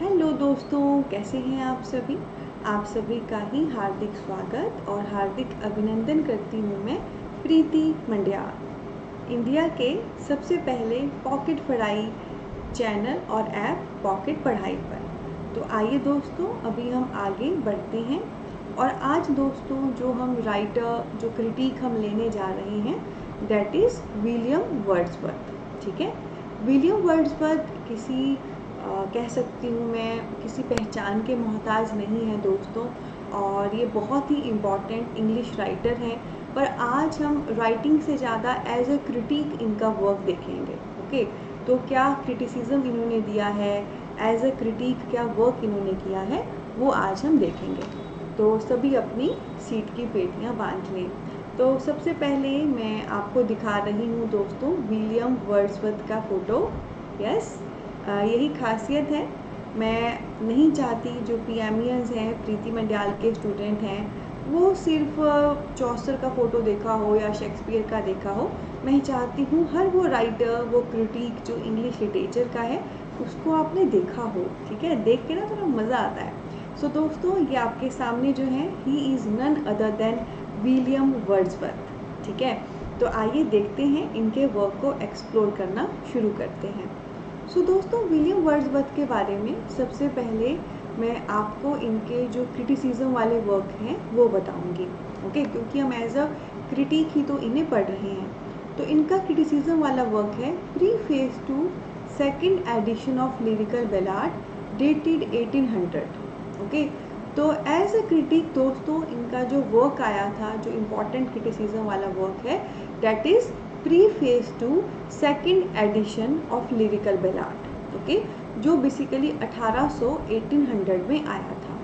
Hello दोस्तों, कैसे हैं आप सभी। आप सभी का ही हार्दिक स्वागत और हार्दिक अभिनंदन करती हूँ मैं, प्रीति मंडियाल। इंडिया के सबसे पहले पॉकेट पढ़ाई चैनल और ऐप पॉकेट पढ़ाई पर। तो आइए दोस्तों, अभी हम आगे बढ़ते हैं। और आज दोस्तों जो हम राइटर, जो क्रिटिक हम लेने जा रहे हैं, दैट इज़ विलियम वर्ड्सवर्थ। ठीक है, विलियम वर्ड्सवर्थ किसी कह सकती हूँ मैं किसी पहचान के मोहताज नहीं है दोस्तों। और ये बहुत ही इम्पॉर्टेंट इंग्लिश राइटर हैं। पर आज हम राइटिंग से ज़्यादा एज अ क्रिटिक इनका वर्क देखेंगे। ओके, तो क्या क्रिटिसिज्म इन्होंने दिया है, एज अ क्रिटिक क्या वर्क इन्होंने किया है, वो आज हम देखेंगे। तो सभी अपनी सीट की पेटियाँ बांध लें। तो सबसे पहले मैं आपको दिखा रही हूँ दोस्तों विलियम वर्ड्सवर्थ का फ़ोटो। यस, यही खासियत है। मैं नहीं चाहती जो पीएमईएंस हैं, प्रीति मंडियाल के स्टूडेंट हैं, वो सिर्फ चौसर का फ़ोटो देखा हो या शेक्सपियर का देखा हो। मैं चाहती हूँ हर वो राइटर, वो क्रिटिक जो इंग्लिश लिटरेचर का है, उसको आपने देखा हो। ठीक है, देख के ना थोड़ा मज़ा आता है। सो दोस्तों, ये आपके सामने जो है, he is none other than William Wordsworth. ठीक है, तो आइए देखते हैं, इनके वर्क को एक्सप्लोर करना शुरू करते हैं। सो दोस्तों, विलियम वर्ड्सवर्थ के बारे में सबसे पहले मैं आपको इनके जो क्रिटिसिज्म वाले वर्क हैं वो बताऊंगी। ओके, क्योंकि हम एज अ क्रिटिक ही तो इन्हें पढ़ रहे हैं। तो इनका क्रिटिसिज्म वाला वर्क है preface to second edition of lyrical ballad dated 1800। Okay, तो एज अ क्रिटिक दोस्तों इनका जो वर्क आया था, जो इम्पोर्टेंट क्रिटिसिज्म वाला वर्क है, that is preface to second edition of lyrical ballad. Okay, जो बेसिकली 1800 में आया था।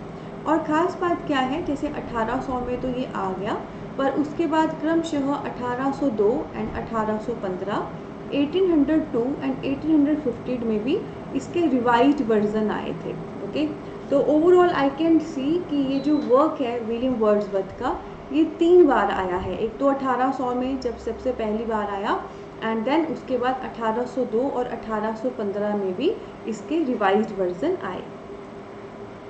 और ख़ास बात क्या है, जैसे 1800 में तो ये आ गया, पर उसके बाद क्रमशः 1802 एंड 1815, 1802 एंड 1815 में भी इसके रिवाइज्ड वर्जन आए थे। ओके, तो ओवरऑल आई कैन सी कि ये जो वर्क है विलियम वर्ड्सवर्थ का, ये 3 बार आया है। एक तो 1800 में जब सबसे पहली बार आया, एंड देन उसके बाद 1802 और 1815 में भी इसके रिवाइज्ड वर्जन आए।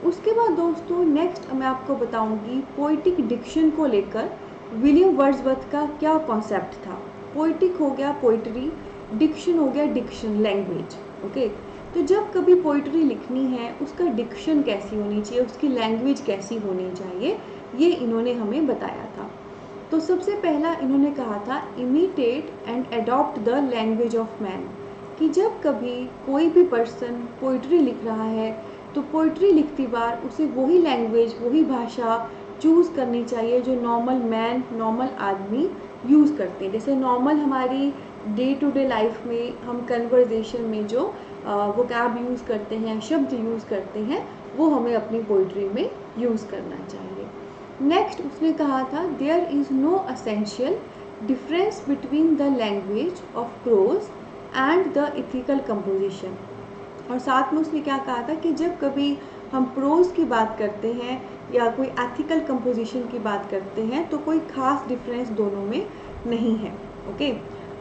उसके बाद दोस्तों नेक्स्ट मैं आपको बताऊंगी पोइटिक डिक्शन को लेकर विलियम वर्ड्सवर्थ का क्या कॉन्सेप्ट था। पोइटिक हो गया पोइट्री, डिक्शन हो गया डिक्शन, लैंग्वेज। ओके, तो जब कभी पोइट्री लिखनी है, उसका डिक्शन कैसी होनी चाहिए, उसकी लैंग्वेज कैसी होनी चाहिए, ये इन्होंने हमें बताया था। तो सबसे पहला इन्होंने कहा था imitate and adopt the language of man. कि जब कभी कोई भी पर्सन पोइट्री लिख रहा है, तो पोइट्री लिखती बार उसे वही लैंग्वेज, वही भाषा चूज़ करनी चाहिए जो नॉर्मल मैन, नॉर्मल आदमी यूज़ करते हैं। जैसे नॉर्मल हमारी डे टू डे लाइफ में हम कन्वर्जेशन में जो वोकैब यूज़ करते हैं, शब्द यूज़ करते हैं, वो हमें अपनी पोइट्री में यूज़ करना चाहिए। नेक्स्ट उसने कहा था there is no essential difference between the language of prose and the ethical composition. और साथ में उसने क्या कहा था कि जब कभी हम प्रोज की बात करते हैं या कोई एथिकल कंपोजिशन की बात करते हैं, तो कोई ख़ास डिफरेंस दोनों में नहीं है। ओके,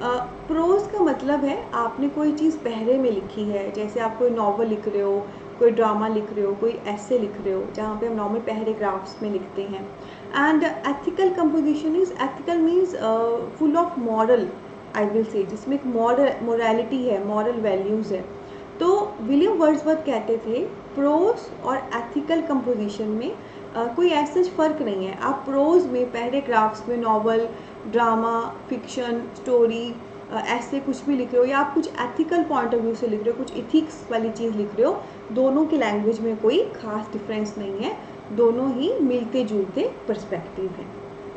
प्रोज का मतलब है आपने कोई चीज़ पहरे में लिखी है, जैसे आप कोई नॉवल लिख रहे हो, कोई ड्रामा लिख रहे हो, कोई ऐसे लिख रहे हो, जहाँ पे हम नॉर्मल पैराग्राफ्स में लिखते हैं। And ethical composition is, ethical means full of moral, I will say, जिसमें एक मोरालिटी है, मॉरल वैल्यूज़ है। तो विलियम वर्ड्सवर्थ कहते थे प्रोज और एथिकल कंपोजिशन में कोई ऐसा फ़र्क नहीं है। आप प्रोज में, पैराग्राफ्स में, नॉवल, ड्रामा, फिक्शन, स्टोरी, ऐसे कुछ भी लिख रहे हो, या आप कुछ एथिकल पॉइंट ऑफ व्यू से लिख रहे हो, कुछ इथिक्स वाली चीज़ लिख रहे हो, दोनों की लैंग्वेज में कोई खास डिफरेंस नहीं है, दोनों ही मिलते जुलते पर्सपेक्टिव हैं।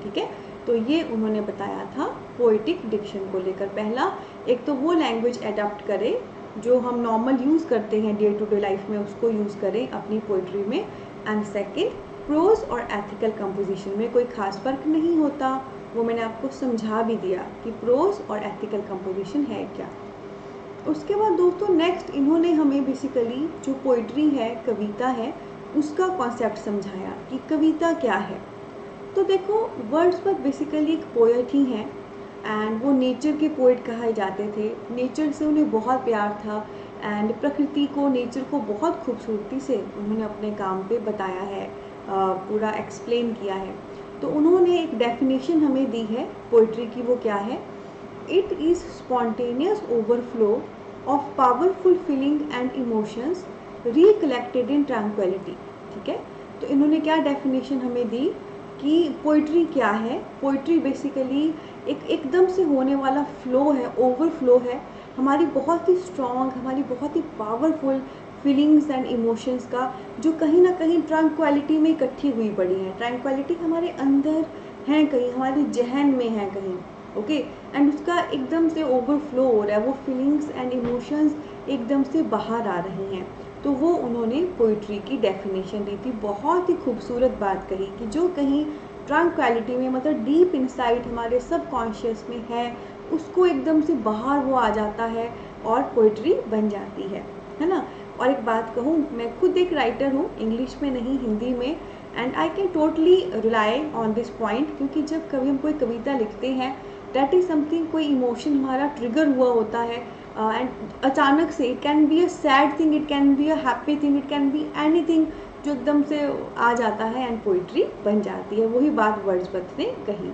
ठीक है, तो ये उन्होंने बताया था पोइटिक डिक्शन को लेकर। पहला, एक तो वो लैंग्वेज एडॉप्ट करें जो हम नॉर्मल यूज़ करते हैं डे टू डे लाइफ में, उसको यूज़ करें अपनी पोइट्री में। एंड सेकेंड, प्रोज और एथिकल कंपोजिशन में कोई खास फ़र्क नहीं होता, वो मैंने आपको समझा भी दिया कि प्रोज और एथिकल कंपोजिशन है क्या। उसके बाद दोस्तों नेक्स्ट इन्होंने हमें बेसिकली जो पोइट्री है, कविता है, उसका कॉन्सेप्ट समझाया कि कविता क्या है। तो देखो, वर्ड्सवर्थ बेसिकली एक पोएट ही हैं, एंड वो नेचर के पोएट कहे जाते थे। नेचर से उन्हें बहुत प्यार था, एंड प्रकृति को, नेचर को बहुत खूबसूरती से उन्होंने अपने काम पे बताया है, पूरा एक्सप्लेन किया है। तो उन्होंने एक डेफिनेशन हमें दी है पोइट्री की, वो क्या है? It is spontaneous overflow of powerful feeling and emotions recollected in tranquillity. ठीक है, तो इन्होंने क्या डेफिनेशन हमें दी कि पोइट्री क्या है? पोइट्री बेसिकली एक एकदम से होने वाला फ्लो है, ओवरफ्लो है हमारी बहुत ही स्ट्रॉन्ग, हमारी बहुत ही पावरफुल फीलिंग्स एंड इमोशंस का, जो कहीं ना कहीं ट्रैंक्विलिटी में इकट्ठी हुई पड़ी है। ट्रैंक्विलिटी हमारे अंदर है, कहीं हमारे जहन में है कहीं, ओके, एंड उसका एकदम से ओवरफ्लो हो रहा है, वो फीलिंग्स एंड इमोशंस एकदम से बाहर आ रही हैं। तो वो उन्होंने पोइट्री की डेफिनेशन दी थी। बहुत ही खूबसूरत बात कही कि जो कहीं ट्रैंक्विलिटी में, मतलब डीप इनसाइड हमारे सबकॉन्शियस में है, उसको एकदम से बाहर वो आ जाता है और पोइट्री बन जाती है ना। और एक बात कहूँ, मैं खुद एक राइटर हूँ, इंग्लिश में नहीं हिंदी में, and I can totally rely on this point, क्योंकि जब कभी हम कोई कविता लिखते हैं, दैट इज़ समथिंग, कोई इमोशन हमारा ट्रिगर हुआ होता है एंड अचानक से, it can be a sad thing, it can be a happy thing, it can be anything, जो एकदम से आ जाता है एंड पोइट्री बन जाती है। वही बात वर्ड्सवर्थ ने कही।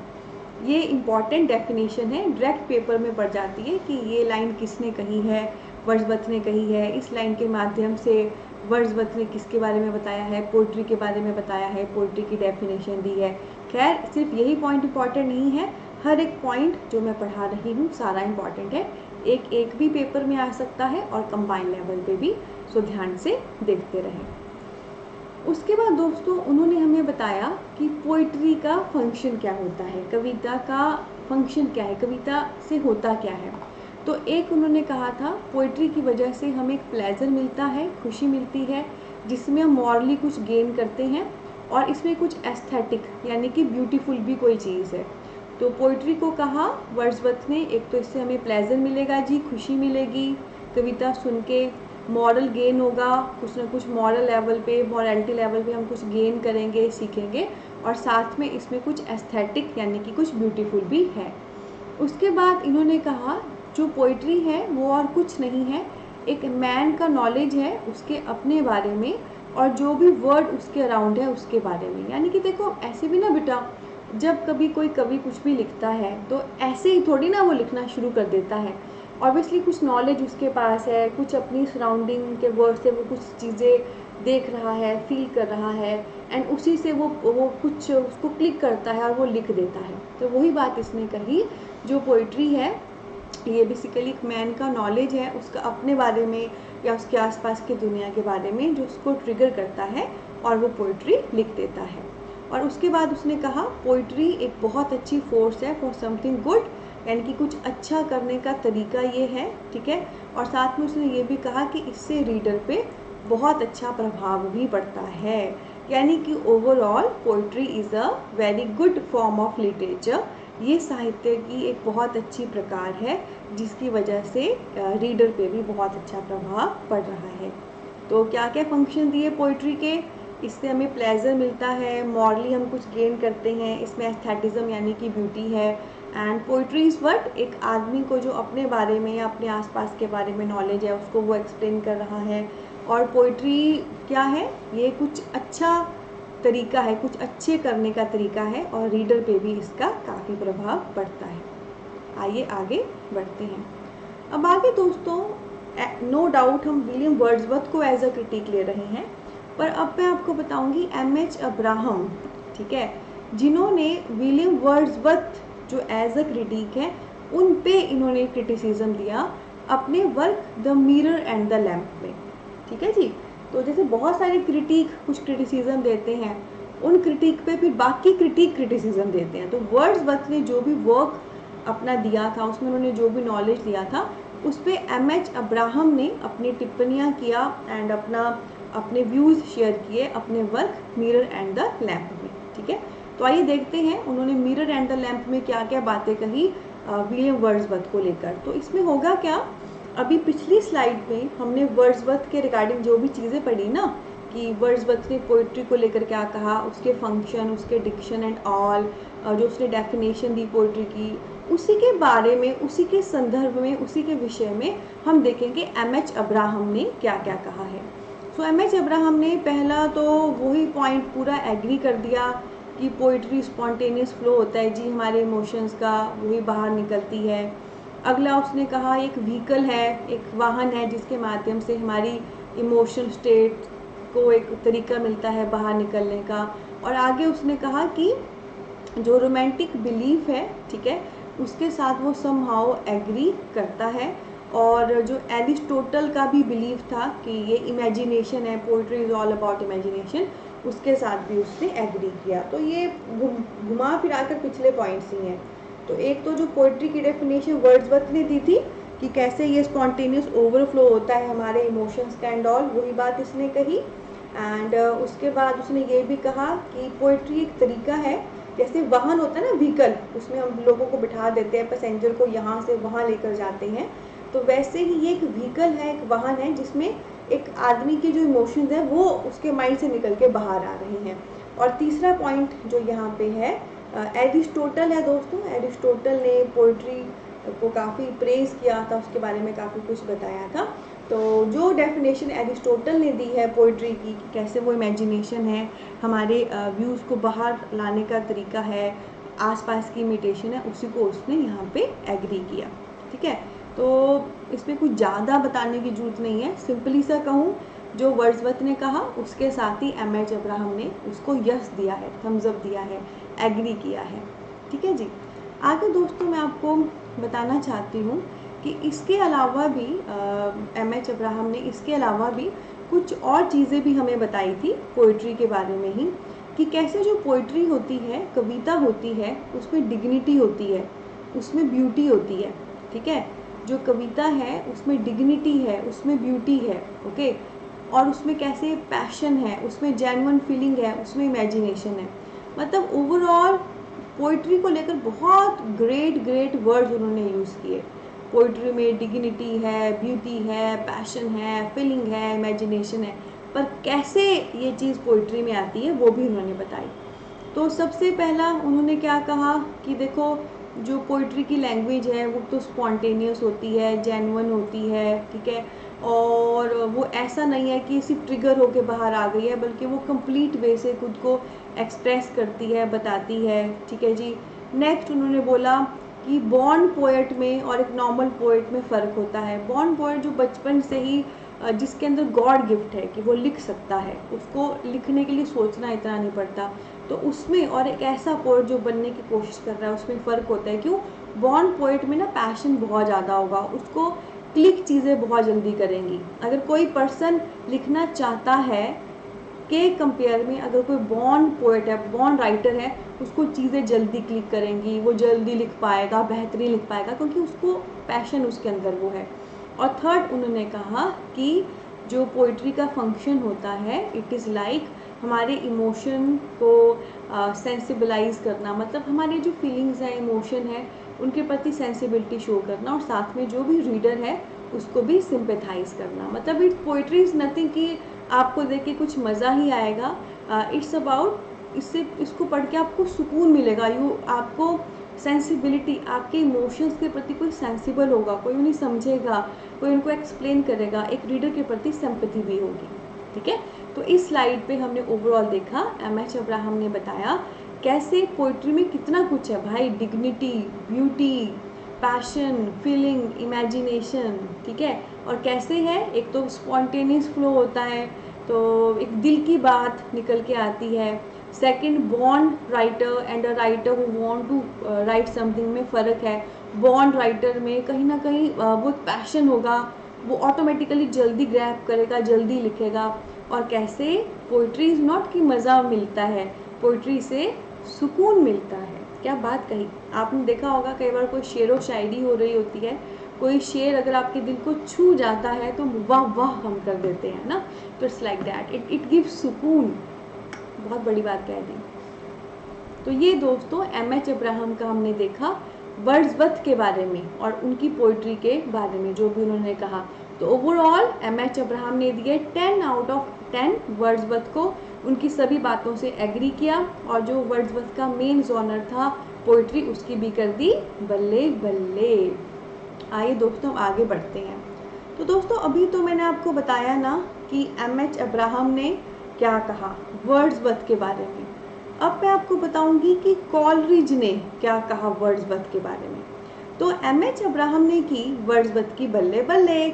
ये इम्पॉर्टेंट डेफिनेशन है, डायरेक्ट पेपर में पड़ जाती है कि ये लाइन किसने कही है, वर्ड्सवर्थ ने कही है। इस लाइन के माध्यम से वर्ड्सवर्थ ने किसके बारे में बताया है? पोइट्री के बारे में बताया है, पोइट्री की डेफिनेशन दी है। खैर, सिर्फ यही पॉइंट इम्पॉर्टेंट नहीं है, हर एक पॉइंट जो मैं पढ़ा रही हूँ सारा इम्पॉर्टेंट है, एक एक भी पेपर में आ सकता है और कंबाइंड लेवल पे भी, सो ध्यान से देखते रहें। उसके बाद दोस्तों उन्होंने हमें बताया कि पोइट्री का फंक्शन क्या होता है, कविता का फंक्शन क्या है, कविता से होता क्या है। तो एक उन्होंने कहा था, पोइट्री की वजह से हमें एक प्लेजर मिलता है, खुशी मिलती है, जिसमें हम मॉरली कुछ गेन करते हैं, और इसमें कुछ एस्थेटिक यानी कि ब्यूटीफुल भी कोई चीज़ है। तो पोइट्री को कहा वर्ड्सवर्थ ने, एक तो इससे हमें प्लेजर मिलेगा जी, खुशी मिलेगी कविता सुन के, मॉरल गेन होगा, कुछ ना कुछ मॉरल लेवल पे, मॉरलिटी लेवल पे हम कुछ गेन करेंगे, सीखेंगे, और साथ में इसमें कुछ एस्थेटिक यानी कि कुछ ब्यूटीफुल भी है। उसके बाद इन्होंने कहा जो पोइट्री है वो और कुछ नहीं है, एक मैन का नॉलेज है उसके अपने बारे में, और जो भी वर्ड उसके अराउंड है उसके बारे में। यानी कि देखो, ऐसे भी ना बेटा, जब कभी कोई कवि कुछ भी लिखता है तो ऐसे ही थोड़ी ना वो लिखना शुरू कर देता है। ऑब्वियसली कुछ नॉलेज उसके पास है, कुछ अपनी सराउंडिंग के वर्ड से वो कुछ चीज़ें देख रहा है, फील कर रहा है, एंड उसी से वो कुछ उसको क्लिक करता है और वो लिख देता है। तो वही बात इसने कही, जो पोइट्री है ये बेसिकली एक मैन का नॉलेज है, उसका अपने बारे में या उसके आसपास की दुनिया के बारे में, जो उसको ट्रिगर करता है और वो पोइट्री लिख देता है। और उसके बाद उसने कहा पोइट्री एक बहुत अच्छी फोर्स है फॉर समथिंग गुड, यानी कि कुछ अच्छा करने का तरीका ये है, ठीक है। और साथ में उसने ये भी कहा कि इससे रीडर पे बहुत अच्छा प्रभाव भी पड़ता है, यानी कि overall poetry is a very good form of literature. ये साहित्य की एक बहुत अच्छी प्रकार है जिसकी वजह से रीडर पे भी बहुत अच्छा प्रभाव पड़ रहा है। तो क्या क्या फंक्शन दिए पोइट्री के? इससे हमें प्लेजर मिलता है, मॉरली हम कुछ गेन करते हैं, इसमें एस्थेटिज्म यानी कि ब्यूटी है, एंड पोइट्री इज़ व्हाट, एक आदमी को जो अपने बारे में या अपने आसपास के बारे में नॉलेज है उसको वो एक्सप्लेन कर रहा है। और पोइट्री क्या है? ये कुछ अच्छा तरीका है, कुछ अच्छे करने का तरीका है, और रीडर पे भी इसका काफ़ी प्रभाव पड़ता है। आइए आगे बढ़ते हैं। अब आगे दोस्तों, नो डाउट हम विलियम वर्ड्सवर्थ को एज अ क्रिटिक ले रहे हैं, पर अब मैं आपको बताऊंगी एम.एच. अब्राहम, ठीक है, जिन्होंने विलियम वर्ड्सवर्थ जो एज अ क्रिटिक है उन पे इन्होंने क्रिटिसिज्म दिया अपने work the mirror and the lamp में, ठीक है जी। तो जैसे बहुत सारे क्रिटिक कुछ क्रिटिसिज्म देते हैं, उन क्रिटिक पे फिर बाकी क्रिटिक क्रिटिसिज्म देते हैं। तो वर्ड्सवर्थ ने जो भी वर्क अपना दिया था, उसमें उन्होंने जो भी नॉलेज दिया था, उस पर एम.एच. अब्राहम ने अपनी टिप्पणियाँ किया एंड अपने व्यूज़ शेयर किए अपने work mirror and the lamp में, ठीक है। तो आइए देखते हैं उन्होंने मिरर एंड द लैम्प में क्या क्या बातें कही विलियम वर्ड्सवर्थ को लेकर। तो इसमें होगा क्या, अभी पिछली स्लाइड में हमने वर्ड्सवर्थ के रिगार्डिंग जो भी चीज़ें पढ़ी ना, कि वर्ड्सवर्थ ने पोइट्री को लेकर क्या कहा, उसके फंक्शन, उसके डिक्शन एंड ऑल, जो उसने डेफिनेशन दी पोइट्री की, उसी के बारे में, उसी के संदर्भ में, उसी के विषय में हम देखेंगे एम.एच. अब्राहम ने क्या क्या कहा है। सो एम.एच. अब्राहम ने पहला तो वही पॉइंट पूरा एग्री कर दिया कि पोइट्री स्पॉन्टेनियस फ्लो होता है जी, हमारे इमोशंस का वही बाहर निकलती है। अगला उसने कहा एक व्हीकल है, एक वाहन है जिसके माध्यम से हमारी इमोशनल स्टेट को एक तरीका मिलता है बाहर निकलने का। और आगे उसने कहा कि जो रोमांटिक बिलीफ है, ठीक है, उसके साथ वो समहाउ एग्री करता है। और जो एरिस्टोटल का भी बिलीफ था कि ये इमेजिनेशन है, poetry is all about imagination, उसके साथ भी उसने एग्री किया। तो ये घुमा फिरा कर पिछले पॉइंट्स ही हैं। तो एक तो जो पोइट्री की डेफिनेशन वर्ड्सवर्थ ने दी थी कि कैसे ये स्पॉन्टेनियस ओवरफ्लो होता है हमारे इमोशंस का एंड ऑल, वही बात इसने कही। एंड उसके बाद उसने ये भी कहा कि पोइट्री एक तरीका है, जैसे वाहन होता है ना व्हीकल, उसमें हम लोगों को बिठा देते हैं, पैसेंजर को यहाँ से वहाँ लेकर जाते हैं, तो वैसे ही ये एक व्हीकल है, एक वाहन है जिसमें एक आदमी के जो इमोशंस हैं वो उसके माइंड से निकल के बाहर आ रहे हैं। और तीसरा पॉइंट जो यहाँ पे है एरिस्टोटल है दोस्तों। एरिस्टोटल ने पोइट्री को काफ़ी प्रेज़ किया था, उसके बारे में काफ़ी कुछ बताया था। तो जो डेफिनेशन एरिस्टोटल ने दी है पोइट्री की कि कैसे वो इमेजिनेशन है, हमारे व्यूज़ को बाहर लाने का तरीका है, आसपास की इमिटेशन है, उसी को उसने यहाँ पे एग्री किया। ठीक है, तो इसमें कुछ ज़्यादा बताने की ज़रूरत नहीं है। सिंपली सा कहूँ, जो वर्ड्सवर्थ ने कहा उसके साथ ही एम.एच. अब्राहम ने उसको यस दिया है, थम्स अप दिया है, एग्री किया है। ठीक है जी। आगे दोस्तों मैं आपको बताना चाहती हूँ कि इसके अलावा भी एम.एच. अब्राहम ने इसके अलावा भी कुछ और चीज़ें भी हमें बताई थी पोइट्री के बारे में ही, कि कैसे जो पोइट्री होती है, कविता होती है, उसमें डिग्निटी होती है, उसमें ब्यूटी होती है। ठीक है, जो कविता है उसमें डिग्निटी है, उसमें ब्यूटी है, ओके, और उसमें कैसे पैशन है, उसमें जेन्युइन फीलिंग है, उसमें इमेजिनेशन है। मतलब ओवरऑल पोइट्री को लेकर बहुत ग्रेट वर्ड्स उन्होंने यूज़ किए। पोइट्री में डिग्निटी है, ब्यूटी है, पैशन है, फीलिंग है, इमेजिनेशन है, पर कैसे ये चीज़ पोइट्री में आती है वो भी उन्होंने बताई। तो सबसे पहला उन्होंने क्या कहा कि देखो, जो पोइट्री की लैंग्वेज है वो तो स्पॉन्टेनियस होती है, जेन्युइन होती है, ठीक है, और वो ऐसा नहीं है कि सिर्फ ट्रिगर होके बाहर आ गई है, बल्कि वो कंप्लीट वे से खुद को एक्सप्रेस करती है, बताती है। ठीक है जी। नेक्स्ट उन्होंने बोला कि बॉर्न पोएट में और एक नॉर्मल पोएट में फ़र्क होता है। बॉर्न पोएट जो बचपन से ही जिसके अंदर गॉड गिफ्ट है कि वो लिख सकता है, उसको लिखने के लिए सोचना इतना नहीं पड़ता, तो उसमें और एक ऐसा पोएट जो बनने की कोशिश कर रहा है, उसमें फ़र्क होता है। क्यों? बॉर्न पोएट में ना पैशन बहुत ज़्यादा होगा, उसको क्लिक चीज़ें बहुत जल्दी करेंगी। अगर कोई पर्सन लिखना चाहता है के कंपेयर में, अगर कोई बॉर्न पोएट है, बॉर्न राइटर है, उसको चीज़ें जल्दी क्लिक करेंगी, वो जल्दी लिख पाएगा, बेहतरीन लिख पाएगा, क्योंकि उसको पैशन उसके अंदर वो है। और थर्ड उन्होंने कहा कि जो पोइट्री का फंक्शन होता है, इट इज़ लाइक हमारे इमोशन को सेंसिबलाइज करना, मतलब हमारी जो फीलिंग्स हैं, इमोशन है, उनके प्रति सेंसिबिलिटी शो करना, और साथ में जो भी रीडर है उसको भी सिंपैथाइज करना। मतलब इट पोइट्री इज़ नथिंग कि आपको देख के कुछ मज़ा ही आएगा, इट्स अबाउट, इसको पढ़ के आपको सुकून मिलेगा, आपको सेंसिबिलिटी, आपके इमोशंस के प्रति कोई सेंसिबल होगा, कोई उन्हें समझेगा, कोई उनको एक्सप्लेन करेगा, एक रीडर के प्रति सिंपैथी भी होगी। ठीक है, तो इस स्लाइड पे हमने ओवरऑल देखा, एम.एच. अब्राहम ने बताया कैसे पोइट्री में कितना कुछ है भाई, dignity, beauty, passion, feeling, imagination, ठीक है, और कैसे है, एक तो स्पॉन्टेनियस फ्लो होता है, तो एक दिल की बात निकल के आती है। Second, born writer and a writer who want to write something में फ़र्क है। बॉर्न राइटर में कहीं ना कहीं वो पैशन होगा, वो ऑटोमेटिकली जल्दी ग्रैब करेगा, जल्दी लिखेगा। और कैसे पोइट्री इज़ नॉट कि मज़ा मिलता है, पोइट्री से सुकून मिलता है। क्या बात कही। आपने देखा होगा कई बार कोई शेर व शायरी हो रही होती है, कोई शेर अगर आपके दिल को छू जाता है तो वाह वाह हम कर देते हैं ना, तो it's like that, it gives सुकून। बहुत बड़ी बात कह दी। तो ये दोस्तों एम.एच. अब्राहम का हमने देखा वर्ड्सवर्थ के बारे में और उनकी पोइट्री के बारे में जो भी उन्होंने कहा। तो ओवरऑल एम.एच. अब्राहम ने दिए 10 आउट ऑफ 10 वर्ड्सवर्थ को, उनकी सभी बातों से एग्री किया, और जो वर्ड्सवर्थ का मेन जॉनर था पोइट्री उसकी भी कर दी बल्ले बल्ले। आइए दोस्तों हम आगे बढ़ते हैं। तो दोस्तों अभी तो मैंने आपको बताया ना कि एम.एच. अब्राहम ने क्या कहा वर्ड्सवर्थ के बारे में। अब मैं आपको बताऊंगी कि कॉलरिज ने क्या कहा वर्ड्सवर्थ के बारे में। तो एम.एच. अब्राहम ने की वर्ड्सवर्थ की बल्ले बल्ले,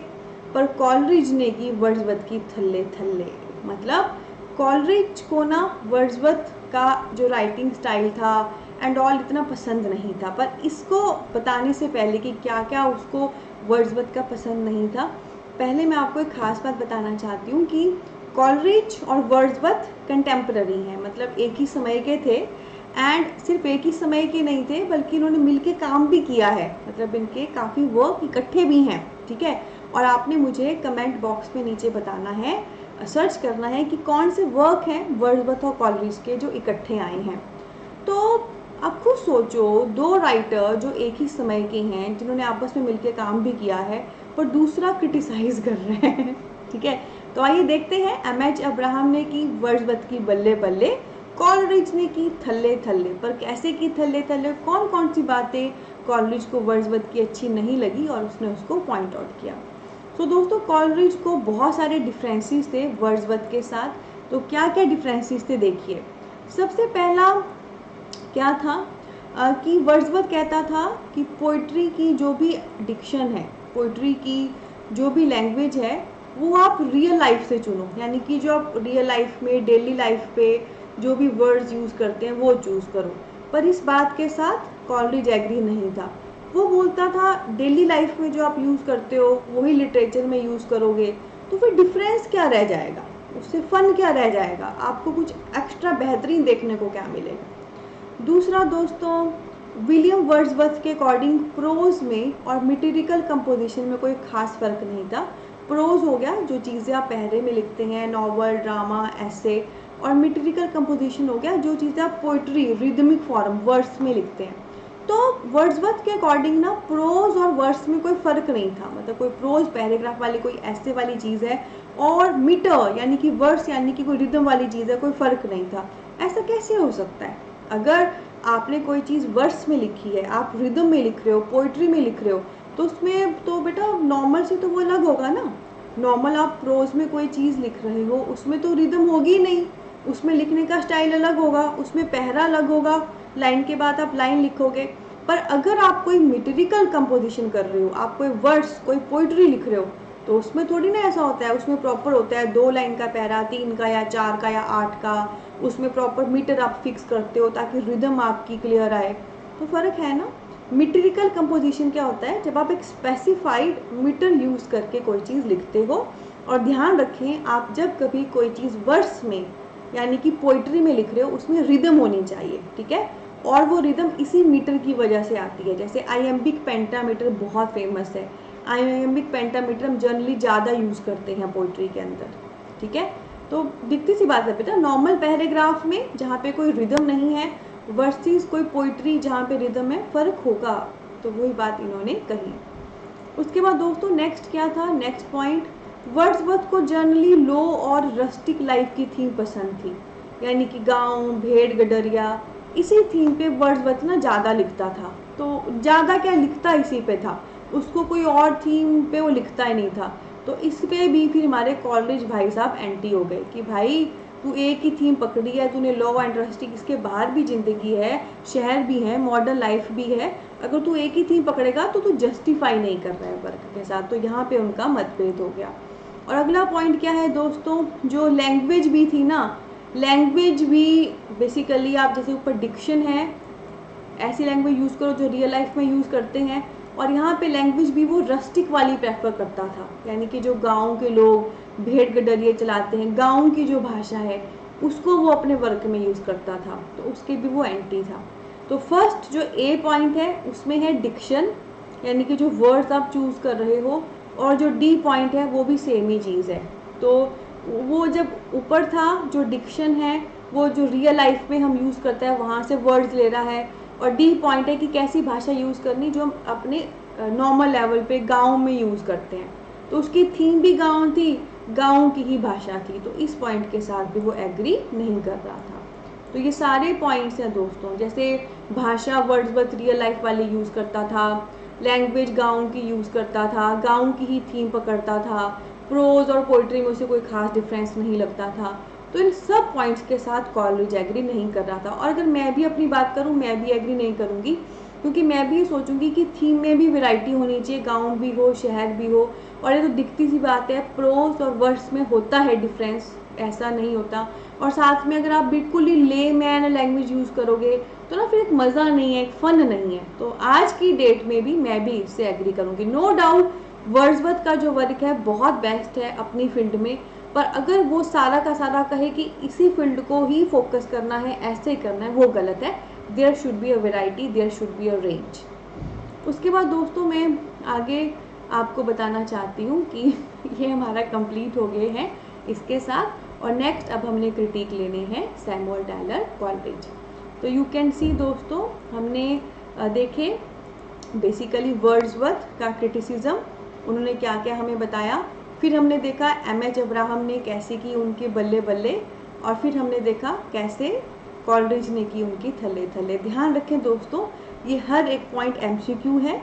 पर कॉलरिज ने की वर्ड्सवर्थ की थल्ले थल्ले। मतलब कॉलरिज को ना वर्ड्सवर्थ का जो राइटिंग स्टाइल था एंड ऑल इतना पसंद नहीं था, पर इसको बताने से पहले कि क्या क्या उसको वर्ड्सवर्थ का पसंद नहीं था, पहले मैं आपको एक ख़ास बात बताना चाहती हूँ कि कॉलरिज और वर्ड्सवर्थ कंटेम्पररी हैं, मतलब एक ही समय के थे। एंड सिर्फ एक ही समय के नहीं थे बल्कि इन्होंने मिलके काम भी किया है, मतलब इनके काफ़ी वर्क इकट्ठे भी हैं, ठीक है। और आपने मुझे कमेंट बॉक्स में नीचे बताना है, सर्च करना है कि कौन से वर्क हैं वर्ड्सवर्थ और कॉलरिज के जो इकट्ठे आए हैं। तो आप खुद सोचो, दो राइटर जो एक ही समय के हैं, जिन्होंने आपस में मिलकर काम भी किया है, पर दूसरा क्रिटिसाइज कर रहे हैं, ठीक है। तो आइए देखते हैं, एम.एच. अब्राहम ने की वर्ड्सवर्थ की बल्ले बल्ले, कॉलरिज ने की थल्ले थल्ले। पर कैसे की थल्ले थल्ले, कौन कौन सी बातें कॉलरिज को वर्ड्सवर्थ की अच्छी नहीं लगी और उसने उसको पॉइंट आउट किया। तो दोस्तों कॉलरिज को बहुत सारे डिफरेंसेस थे वर्ड्सवर्थ के साथ। तो क्या क्या डिफरेंसेस थे देखिए। सबसे पहला क्या था कि वर्ड्सवर्थ कहता था कि पोइट्री की जो भी डिक्शन है, पोइट्री की जो भी लैंग्वेज है, वो आप रियल लाइफ से चुनो, यानी कि जो आप रियल लाइफ में डेली लाइफ पे जो भी वर्ड्स यूज़ करते हैं वो चूज़ करो। पर इस बात के साथ कॉलरिज एग्री नहीं था। वो बोलता था डेली लाइफ में जो आप यूज़ करते हो वही लिटरेचर में यूज़ करोगे तो फिर डिफरेंस क्या रह जाएगा, उससे फ़न क्या रह जाएगा, आपको कुछ एक्स्ट्रा बेहतरीन देखने को क्या मिलेगा। दूसरा दोस्तों, विलियम वर्ड्सवर्थ के अकॉर्डिंग प्रोज में और लिरिकल कंपोजिशन में कोई खास फ़र्क नहीं था। प्रोज हो गया जो चीज़ें आप पहरे में लिखते हैं, नॉवल, ड्रामा, ऐसे, और लिरिकल कंपोजिशन हो गया जो चीज़ें आप पोइट्री, रिदमिक फॉर्म, वर्ड्स में लिखते हैं। तो वर्ड्सवर्थ के अकॉर्डिंग ना प्रोज और वर्ड्स में कोई फ़र्क नहीं था, मतलब कोई प्रोज पैराग्राफ वाली कोई ऐसे वाली चीज़ है और मीटर यानी कि वर्ड्स यानी कि कोई रिदम वाली चीज़ है, कोई फ़र्क नहीं था। ऐसा कैसे हो सकता है? अगर आपने कोई चीज़ वर्ड्स में लिखी है, आप रिदम में लिख रहे हो, पोइट्री में लिख रहे हो, तो उसमें तो बेटा नॉर्मल से तो वो अलग होगा ना। नॉर्मल आप प्रोज में कोई चीज़ लिख रहे हो, उसमें तो रिदम होगी नहीं, उसमें लिखने का स्टाइल अलग होगा, उसमें पहरा अलग होगा, लाइन के बाद आप लाइन लिखोगे। पर अगर आप कोई लिरिकल कंपोजिशन कर रहे हो, आप कोई वर्ड्स, कोई पोइट्री लिख रहे हो, तो उसमें थोड़ी ना ऐसा होता है, उसमें प्रॉपर होता है 2 लाइन का पहरा, 3 का या 4 का या 8 का, उसमें प्रॉपर मीटर आप फिक्स करते हो ताकि रिदम आपकी क्लियर आए। तो फ़र्क है ना। मीटरिकल कंपोजिशन क्या होता है, जब आप एक स्पेसिफाइड मीटर यूज़ करके कोई चीज़ लिखते हो। और ध्यान रखें, आप जब कभी कोई चीज़ वर्ड्स में यानी कि पोइट्री में लिख रहे हो, उसमें रिदम होनी चाहिए, ठीक है। और वो रिदम इसी मीटर की वजह से आती है। जैसे आइएम्बिक पेंटामीटर बहुत फेमस है, आइएम्बिक पेंटामीटर हम जनरली ज़्यादा यूज़ करते हैं पोइट्री के अंदर, ठीक है। तो दिखती सी बात है बेटा, नॉर्मल पैराग्राफ में जहाँ पे कोई रिदम नहीं है वर्सेस कोई पोइट्री जहाँ पे रिदम है, फ़र्क होगा। तो वही बात इन्होंने कही। उसके बाद दोस्तों नेक्स्ट क्या था, नेक्स्ट पॉइंट, वर्ड्सवर्थ को जनरली लो और रस्टिक लाइफ की थीम पसंद थी, यानी कि गांव, भेड़, गडरिया, इसी थीम पे वर्ड्सवर्थ ना ज़्यादा लिखता था। तो ज़्यादा क्या लिखता इसी पे था, उसको कोई और थीम पे वो लिखता ही नहीं था। तो इस पे भी फिर हमारे कॉलरिज भाई साहब एंटी हो गए कि भाई तू एक ही थीम पकड़ी है, तूने लॉ एंड रस्टिक, इसके बाहर भी ज़िंदगी है, शहर भी है, मॉडर्न लाइफ भी है, अगर तू एक ही थीम पकड़ेगा तो तू जस्टिफाई नहीं कर रहा है वर्क के साथ। तो यहाँ पे उनका मतभेद हो गया। और अगला पॉइंट क्या है दोस्तों, जो लैंग्वेज भी थी ना, लैंग्वेज भी बेसिकली आप जैसे ऊपर डिक्शन है, ऐसी लैंग्वेज यूज़ करो जो रियल लाइफ में यूज़ करते हैं। और यहाँ पे लैंग्वेज भी वो रस्टिक वाली प्रेफर करता था, यानी कि जो गांव के लोग भेड़ गडरिए चलाते हैं, गांव की जो भाषा है उसको वो अपने वर्क में यूज़ करता था। तो उसके भी वो एंटी था। तो फर्स्ट जो ए पॉइंट है उसमें है डिक्शन, यानी कि जो वर्ड्स आप चूज़ कर रहे हो, और जो डी पॉइंट है वो भी सेम ही चीज़ है। तो वो जब ऊपर था जो डिक्शन है वो जो रियल लाइफ में हम यूज़ करते हैं वहाँ से वर्ड्स ले रहा है, और डी पॉइंट है कि कैसी भाषा यूज़ करनी जो हम अपने नॉर्मल लेवल पे गांव में यूज़ करते हैं। तो उसकी थीम भी गांव थी, गांव की ही भाषा थी। तो इस पॉइंट के साथ भी वो एग्री नहीं कर रहा था। तो ये सारे पॉइंट्स हैं दोस्तों। जैसे भाषा वर्ड्सवर्थ रियल लाइफ वाली यूज़ करता था, लैंग्वेज गाउन की यूज़ करता था, गाउन की ही थीम पकड़ता था, प्रोज और पोइट्री में उसे कोई खास डिफरेंस नहीं लगता था। तो इन सब पॉइंट्स के साथ कॉलेज एग्री नहीं कर रहा था। और अगर मैं भी अपनी बात करूँ, मैं भी एग्री नहीं करूँगी, क्योंकि मैं भी ये सोचूंगी कि थीम में भी वैरायटी होनी चाहिए, गाउन भी हो, शहर भी हो। और ये तो दिखती सी बात है, प्रोज और वर्ड्स में होता है डिफरेंस, ऐसा नहीं होता। और साथ में अगर आप बिल्कुल ही ले मैन लैंग्वेज यूज़ करोगे तो ना फिर एक मज़ा नहीं है, एक फ़न नहीं है। तो आज की डेट में भी मैं भी इससे एग्री करूँगी। नो डाउट वर्ड्सवर्थ का जो वर्क है बहुत बेस्ट है अपनी फील्ड में, पर अगर वो सारा का सारा कहे कि इसी फील्ड को ही फोकस करना है, ऐसे ही करना है, वो गलत है। There should be a variety, there should be a range. उसके बाद दोस्तों मैं आगे आपको बताना चाहती हूँ कि ये हमारा कंप्लीट हो गए हैं इसके साथ। और नेक्स्ट अब हमने क्रिटिक लेने हैं सैमुअल टायलर कॉलरिज। तो यू कैन सी दोस्तों, हमने देखे बेसिकली वर्ड्सवर्थ का क्रिटिसिज्म, उन्होंने क्या क्या हमें बताया। फिर हमने देखा एम.एच. अब्राहम ने कैसे की उनके बल्ले बल्ले, और फिर हमने देखा कैसे कॉलरिज ने की उनकी थल्ले थल्ले। ध्यान रखें दोस्तों, ये हर एक पॉइंट MCQ है,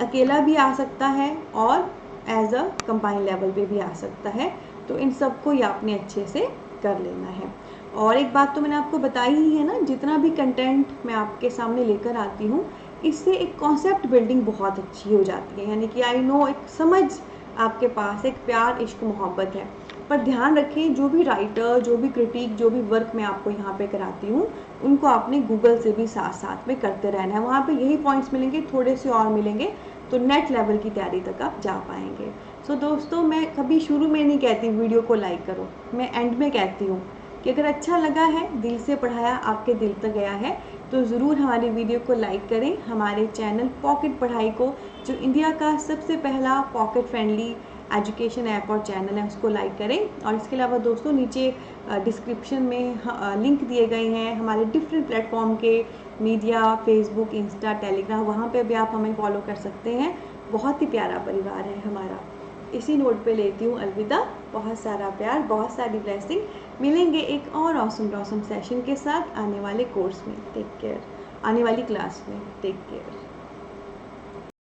अकेला भी आ सकता है और एज अ कंबाइन लेवल पे भी आ सकता है। तो इन सबको ये आपने अच्छे से कर लेना है। और एक बात तो मैंने आपको बताई ही है ना, जितना भी कंटेंट मैं आपके सामने लेकर आती हूँ, इससे एक कॉन्सेप्ट बिल्डिंग बहुत अच्छी हो जाती है। यानी कि आई नो, एक समझ आपके पास, एक प्यार इश्क मोहब्बत है। पर ध्यान रखें, जो भी राइटर, जो भी क्रिटिक, जो भी वर्क मैं आपको यहाँ पे कराती हूँ, उनको आपने गूगल से भी साथ साथ में करते रहना है। वहाँ पे यही पॉइंट्स मिलेंगे, थोड़े से और मिलेंगे, तो नेट लेवल की तैयारी तक आप जा पाएंगे। सो दोस्तों, मैं कभी शुरू में नहीं कहती वीडियो को लाइक करो, मैं एंड में कहती हूँ कि अगर अच्छा लगा है, दिल से पढ़ाया, आपके दिल तक गया है, तो ज़रूर हमारी वीडियो को लाइक करें। हमारे चैनल पॉकेट पढ़ाई को, जो इंडिया का सबसे पहला पॉकेट फ्रेंडली एजुकेशन ऐप और चैनल है, उसको लाइक करें। और इसके अलावा दोस्तों, नीचे डिस्क्रिप्शन में लिंक दिए गए हैं हमारे डिफरेंट प्लेटफॉर्म के, मीडिया, फेसबुक, इंस्टा, टेलीग्राम, वहाँ पे भी आप हमें फॉलो कर सकते हैं। बहुत ही प्यारा परिवार है हमारा। इसी नोट पे लेती हूँ अलविदा। बहुत सारा प्यार, बहुत सारी ब्लेसिंग। मिलेंगे एक और ऑसम सेशन के साथ आने वाले कोर्स में। टेक केयर, आने वाली क्लास में। Take care.